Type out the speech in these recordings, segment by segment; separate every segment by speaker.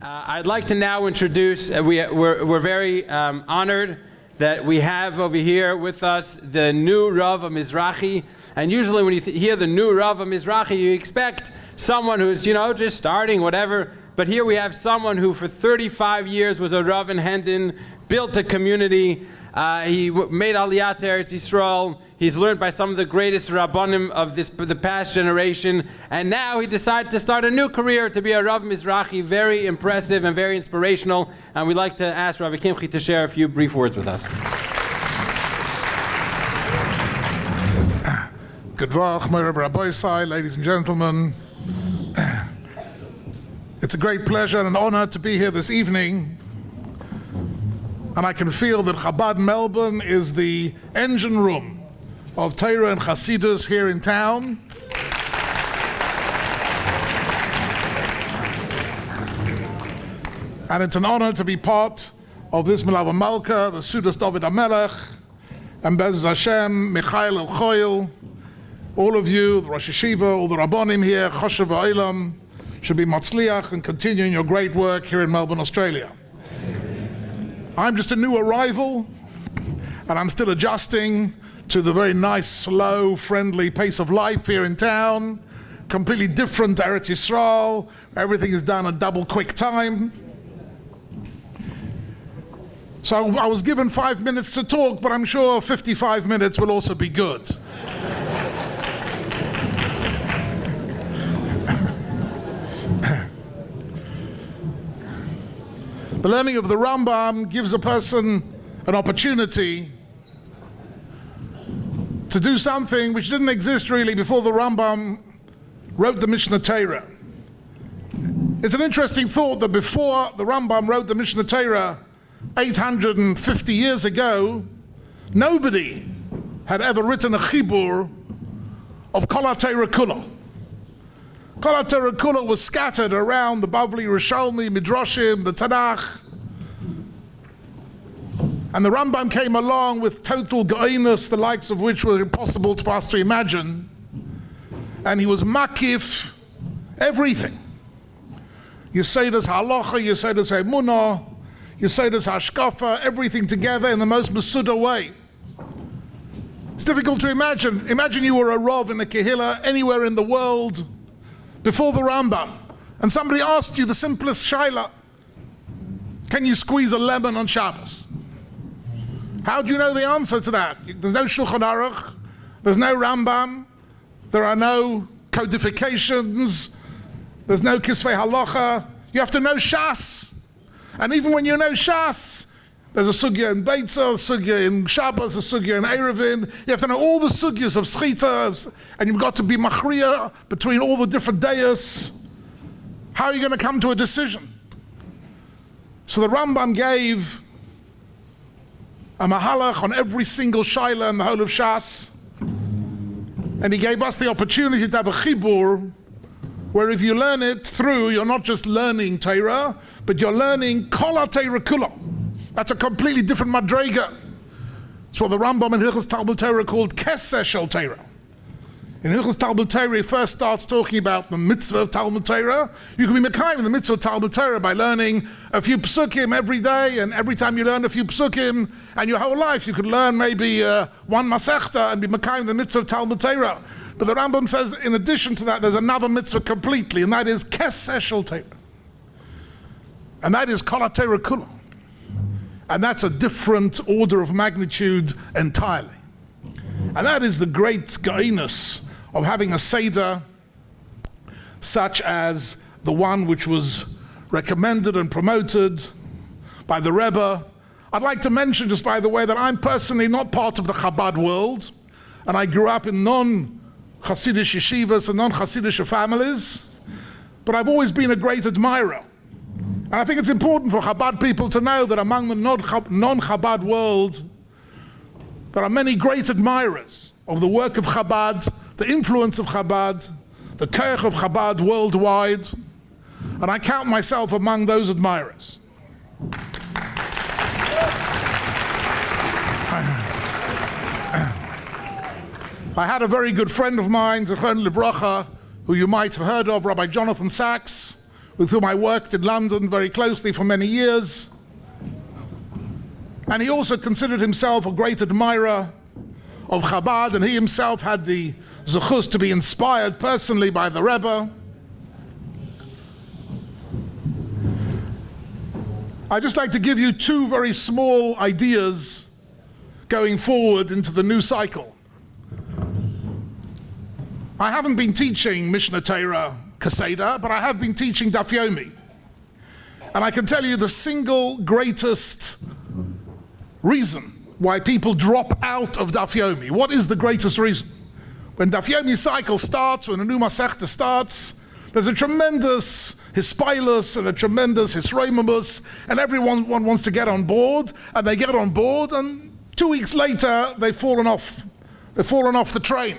Speaker 1: I'd like to now introduce, we're very honored that we have over here with us the new Rav of Mizrahi. And usually when you hear the new Rav of Mizrahi, you expect someone who's, just starting, whatever. But here we have someone who for 35 years was a Rav in Hendon, built a community. He made Aliyat to Eretz Yisrael. He's learned by some of the greatest Rabbanim of the past generation. And now he decided to start a new career to be a Rav Mizrahi. Very impressive and very inspirational. And we'd like to ask Rabbi Kimche to share a few brief words with us.
Speaker 2: Good morning, my Rabbi, ladies and gentlemen. It's a great pleasure and an honor to be here this evening. And I can feel that Chabad Melbourne is the engine room of Torah and Hasidus here in town. And it's an honor to be part of this Melava Malka, the Sudas David HaMelech, and Bez Hashem, Michael El-Choyel, all of you, the Rosh Yeshiva, all the Rabbanim here, Choshev Ha'olam, should be Matzliach and continuing your great work here in Melbourne, Australia. I'm just a new arrival, and I'm still adjusting to the very nice, slow, friendly pace of life here in town. Completely different to Eretz Yisrael. Everything is done at double quick time. So I was given 5 minutes to talk, but I'm sure 55 minutes will also be good. The learning of the Rambam gives a person an opportunity to do something which didn't exist really before the Rambam wrote the Mishnah Torah. It's an interesting thought that before the Rambam wrote the Mishnah Torah 850 years ago, nobody had ever written a chibur of Kol HaTorah Kula. Kol HaTorah Kula was scattered around the Bavli, Rishalmi, Midrashim, the Tanakh. And the Rambam came along with total ga'inus, the likes of which were impossible for us to imagine. And he was makif everything. Yesodus halacha, Yesodus emunah, Yesodus hashkafa, everything together in the most Masuda way. It's difficult to imagine. Imagine you were a Rav in a Kehillah anywhere in the world before the Rambam, and somebody asked you the simplest shaila: can you squeeze a lemon on Shabbos? How do you know the answer to that? There's no Shulchan Aruch, there's no Rambam, there are no codifications, there's no Kisvei Halacha. You have to know Shas. And even when you know Shas, there's a sugya in Beitza, a sugya in Shabbos, a sugya in Erevin. You have to know all the sugyas of Schita, and you've got to be machriya between all the different dayas. How are you going to come to a decision? So the Rambam gave a mahalach on every single shaila in the whole of Shas, and he gave us the opportunity to have a chibur, where if you learn it through, you're not just learning Torah, but you're learning Kol HaTorah Kula. That's a completely different madrega. It's what the Rambam in Hilchos Talmud Torah called Keseh Shel Torah. In Hilchos Talmud Torah, he first starts talking about the mitzvah of Talmud Torah. You can be mekayim in the mitzvah of Talmud Torah by learning a few psukim every day, and every time you learn a few psukim, and your whole life you could learn maybe one masechta and be mekayim in the mitzvah of Talmud Torah. But the Rambam says, in addition to that, there's another mitzvah completely, and that is Keseh Shel Torah. And that is Kol HaTorah Kula. And that's a different order of magnitude entirely. And that is the great ga'inus of having a Seder such as the one which was recommended and promoted by the Rebbe. I'd like to mention, just by the way, that I'm personally not part of the Chabad world, and I grew up in non-Hasidic yeshivas and non-Hasidic families, but I've always been a great admirer. And I think it's important for Chabad people to know that among the non-Chabad world, there are many great admirers of the work of Chabad, the influence of Chabad, the koach of Chabad worldwide, and I count myself among those admirers. I had a very good friend of mine, Zechron Livracha, who you might have heard of, Rabbi Jonathan Sachs, with whom I worked in London very closely for many years. And he also considered himself a great admirer of Chabad, and he himself had the zechus to be inspired personally by the Rebbe. I'd just like to give you two very small ideas going forward into the new cycle. I haven't been teaching Mishnah Torah Keseda, but I have been teaching Daf Yomi. And I can tell you the single greatest reason why people drop out of Daf Yomi. What is the greatest reason? When Daf Yomi cycle starts, when a new Masechta starts, there's a tremendous hispilus and a tremendous hisroimamus, and everyone wants to get on board, and they get on board, and 2 weeks later, they've fallen off. They've fallen off the train.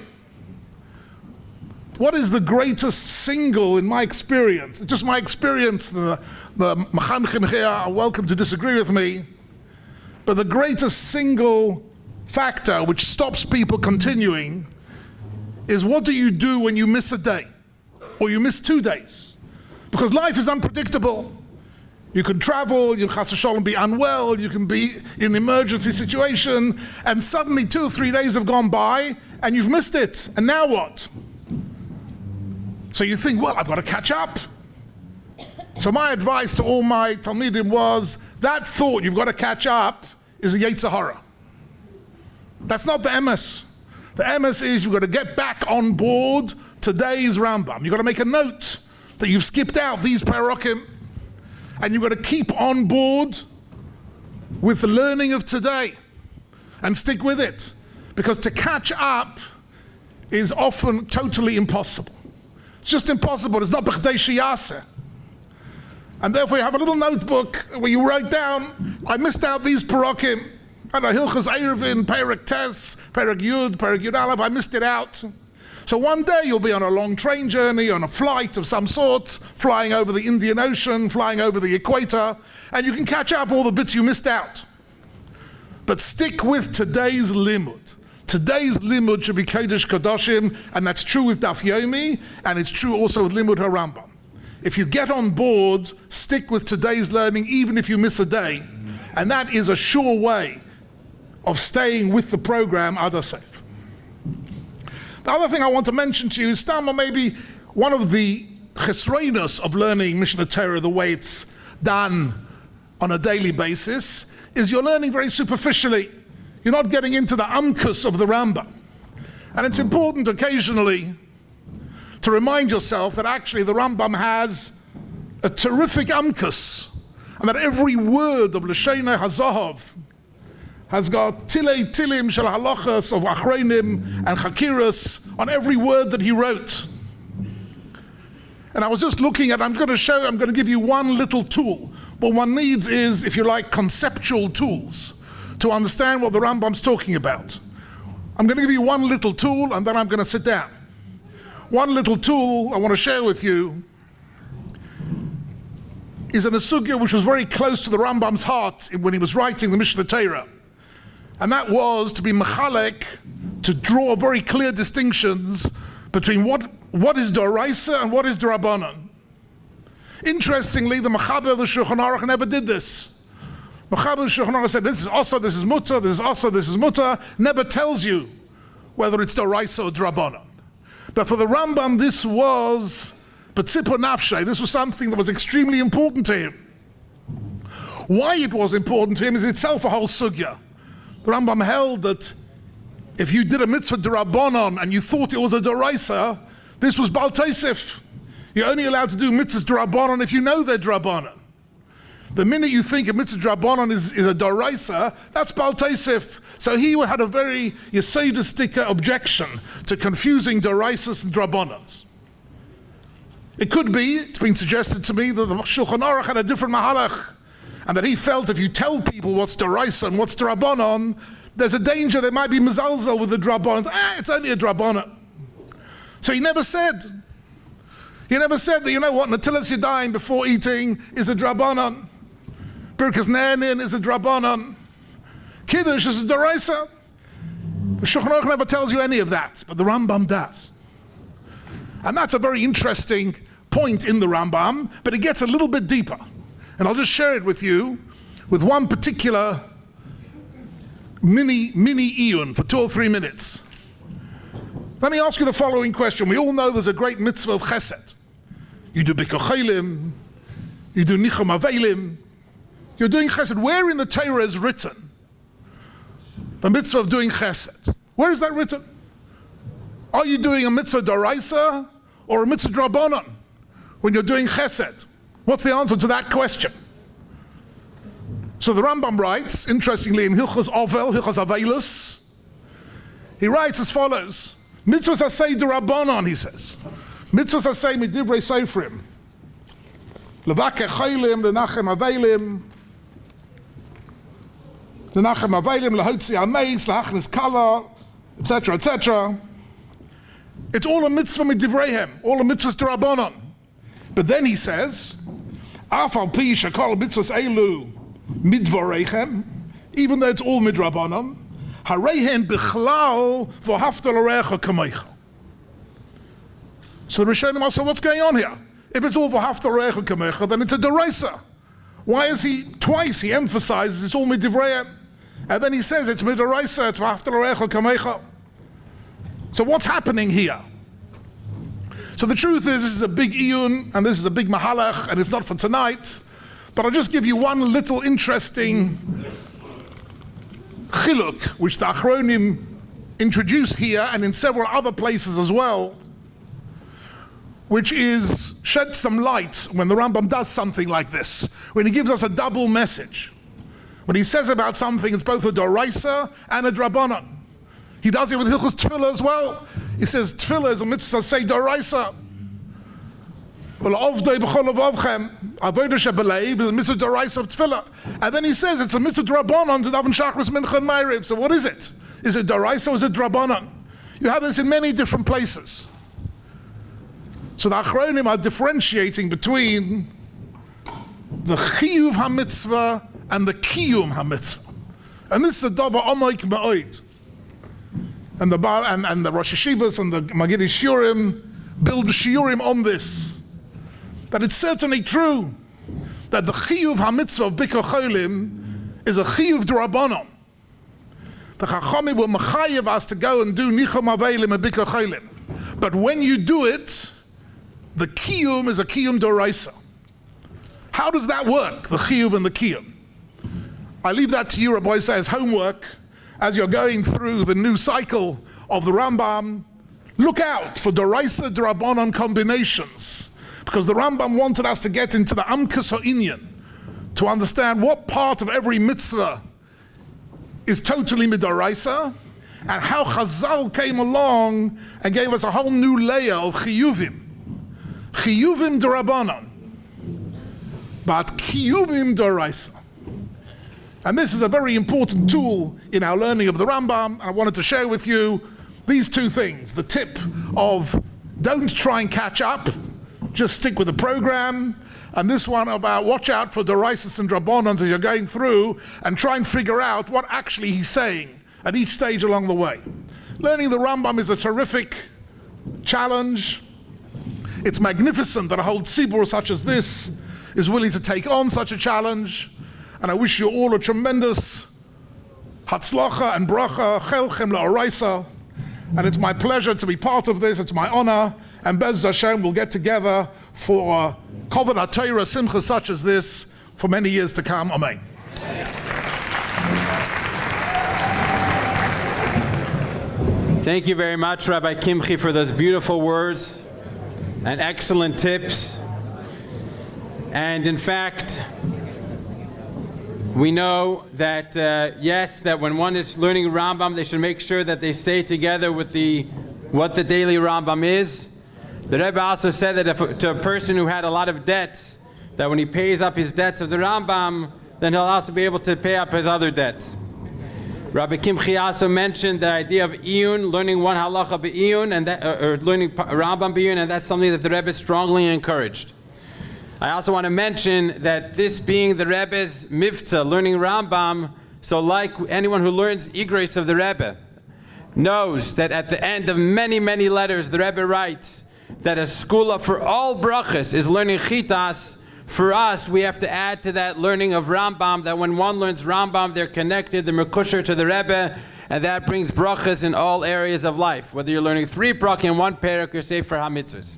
Speaker 2: What is the greatest single, in my experience, just my experience, the Mechanchim here are welcome to disagree with me, but the greatest single factor which stops people continuing is, what do you do when you miss a day? Or you miss 2 days? Because life is unpredictable. You can travel, you chas v'sholom be unwell, you can be in an emergency situation, and suddenly 2 or 3 days have gone by, and you've missed it, and now what? So you think, well, I've got to catch up. So my advice to all my Talmidim was, that thought you've got to catch up is a Yetzer Hara. That's not the emes. The emes is you've got to get back on board today's Rambam. You've got to make a note that you've skipped out these parokim, and you've got to keep on board with the learning of today and stick with it. Because to catch up is often totally impossible. It's just impossible. It's not b'chdei sheyaseh. And therefore you have a little notebook where you write down, I missed out these parokim. I know, Hilchas Eiruvin, Perek Tes, Perek Yud Aleph, I missed it out. So one day you'll be on a long train journey, on a flight of some sort, flying over the Indian Ocean, flying over the equator, and you can catch up all the bits you missed out. But stick with today's limud. Today's limud should be Kodesh Kadoshim, and that's true with Daf Yomi, and it's true also with Limud HaRambam. If you get on board, stick with today's learning, even if you miss a day, and that is a sure way of staying with the program Ad HaSeif. The other thing I want to mention to you is maybe one of the chesroinus of learning Mishnah Torah the way it's done on a daily basis is you're learning very superficially. You're not getting into the amkus of the Rambam. And it's important occasionally to remind yourself that actually the Rambam has a terrific amkus, and that every word of L'Sheina HaZahav has got tilim shel halachas of achreinim and chakiras on every word that he wrote. And I was just looking at, I'm going to give you one little tool. What one needs is, if you like, conceptual tools to understand what the Rambam's talking about. I'm going to give you one little tool, and then I'm going to sit down. One little tool I want to share with you is an sugya which was very close to the Rambam's heart when he was writing the Mishnah Torah. And that was to be mechalek, to draw very clear distinctions between what is Doraisa and what is D'Rabbanan. Interestingly, the Mechaber of the Shulchan Aruch never did this. Mechaber of the Shulchan Aruch said, this is Asa, this is Mutter, this is Asa, this is Mutter, never tells you whether it's Doraisa or D'Rabbanan. But for the Rambam, this was B'tzipor Nafshay, this was something that was extremely important to him. Why it was important to him is itself a whole sugya. The Rambam held that if you did a mitzvah d'Rabbanan and you thought it was a d'oraisa, this was Bal Tosef. You're only allowed to do mitzvahs d'Rabbanan if you know they're d'Rabbanan. The minute you think a mitzvah d'Rabbanan is a d'oraisa, that's Bal Tosef. So he had a very Yesodistic objection to confusing d'oraisas and d'Rabbanans. It could be, it's been suggested to me, that the Shulchan Aruch had a different mahalach, and that he felt if you tell people what's D'Oraisa and what's D'Rabbanan, there's a danger they might be mezalzel with the D'Rabbanan. It's only a D'Rabbanan. So he never said that, you know what, Natilas Yadayim before eating is a D'Rabbanan. Birkas Ne'enin is a D'Rabbanan. Kiddush is a D'Oraisa. The Shulchan Aruch never tells you any of that, but the Rambam does. And that's a very interesting point in the Rambam, but it gets a little bit deeper. And I'll just share it with you with one particular mini iyun for 2 or 3 minutes. Let me ask you the following question. We all know there's a great mitzvah of chesed. You do bikkur cholim, you do nichum avelim, you're doing chesed. Where in the Torah is written the mitzvah of doing chesed? Where is that written? Are you doing a mitzvah d'oraisa or a mitzvah d'rabbanan when you're doing chesed? What's the answer to that question? So the Rambam writes, interestingly, in Hilchos Ovel, Hilchos Avelus, he writes as follows: mitzvahs asay d'rabbanan, he says. Mitzvahs asay midivrei sofrim. Levakeh cholim, lenachem avelim, lenachem avelim, lehotzi ameis, lehachnis kala, etc., etc. It's all a mitzvah midivreihem, all a mitzvahs d'rabbanan. But then he says, af al pi shekol mitzvahs elu midvoreichem, even though it's all midrabanan, harehen bichlal v'hafta l'recha kamecha. So the Rishonim ask, so what's going on here? If it's all v'hafta l'recha kamecha, then it's a deraisa. Why is he twice? He emphasizes it's all midivreihem, and then he says it's midaraisa, it's v'hafta l'recha kamecha. So what's happening here? So the truth is, this is a big iyun, and this is a big mahalach, and it's not for tonight. But I'll just give you one little interesting chiluk, which the Achronim introduce here and in several other places as well, which is shed some light when the Rambam does something like this, when he gives us a double message. When he says about something, it's both a doraisa and a drabanan. He does it with Hilchos Tefillah as well. He says Tefillah is a mitzvah say doraisa. And then he says it's a mitzvah d'rabanan to daven shachris mincha and ma'ariv. So what is it? Is it d'oraisa or is it d'rabanan? You have this in many different places. So the Achronim are differentiating between the chiyuv ha-mitzvah and the kiyum ha-mitzvah. And this is a davar omoik ma'oid. And the Rosh Hashivas and the Magid Shiurim build shiurim on this. That it's certainly true that the chiyuv ha-mitzvah of bikkur cholim is a chiyuv d'rabanan. The Chachamim will mechayev us to go and do nichum avelim and bikkur cholim. But when you do it, the kiyum is a kiyum d'oraisa. How does that work, the chiyuv and the kiyum? I leave that to you, Rabbi, as homework, as you're going through the new cycle of the Rambam. Look out for d'oraisa d'rabanan combinations. Because the Rambam wanted us to get into the amkas ha'inyan, to understand what part of every mitzvah is totally midoraisa, and how Chazal came along and gave us a whole new layer of chiyuvim. Chiyuvim d'rabanan, but kiyuvim d'oraisa. And this is a very important tool in our learning of the Rambam. I wanted to share with you these two things. The tip of don't try and catch up, just stick with the program, and this one about watch out for deraisis and drabonans as you're going through and try and figure out what actually he's saying at each stage along the way. Learning the Rambam is a terrific challenge. It's magnificent that a whole tzibur such as this is willing to take on such a challenge, and I wish you all a tremendous hatzlacha and bracha, chelchem la'oraisa, and it's my pleasure to be part of this. It's my honor. And Bez Hashem will get together for Kovod HaTorah Simcha such as this for many years to come. Amen.
Speaker 1: Thank you very much, Rabbi Kimche, for those beautiful words and excellent tips. And in fact, we know that, yes, that when one is learning Rambam, they should make sure that they stay together with what the daily Rambam is. The Rebbe also said that to a person who had a lot of debts, that when he pays up his debts of the Rambam, then he'll also be able to pay up his other debts. Rabbi Kimche also mentioned the idea of iyun, learning one halacha be'iyun, and or learning Rambam be'iyun, and that's something that the Rebbe strongly encouraged. I also want to mention that this being the Rebbe's mivtza, learning Rambam, so like anyone who learns Igros of the Rebbe, knows that at the end of many, many letters, the Rebbe writes that a skula for all brachas is learning chitas, for us, we have to add to that learning of Rambam, that when one learns Rambam, they're connected, they're mekusher to the Rebbe, and that brings brachas in all areas of life. Whether you're learning 3 brachas in 1 parak or Sefer HaMitzvahs.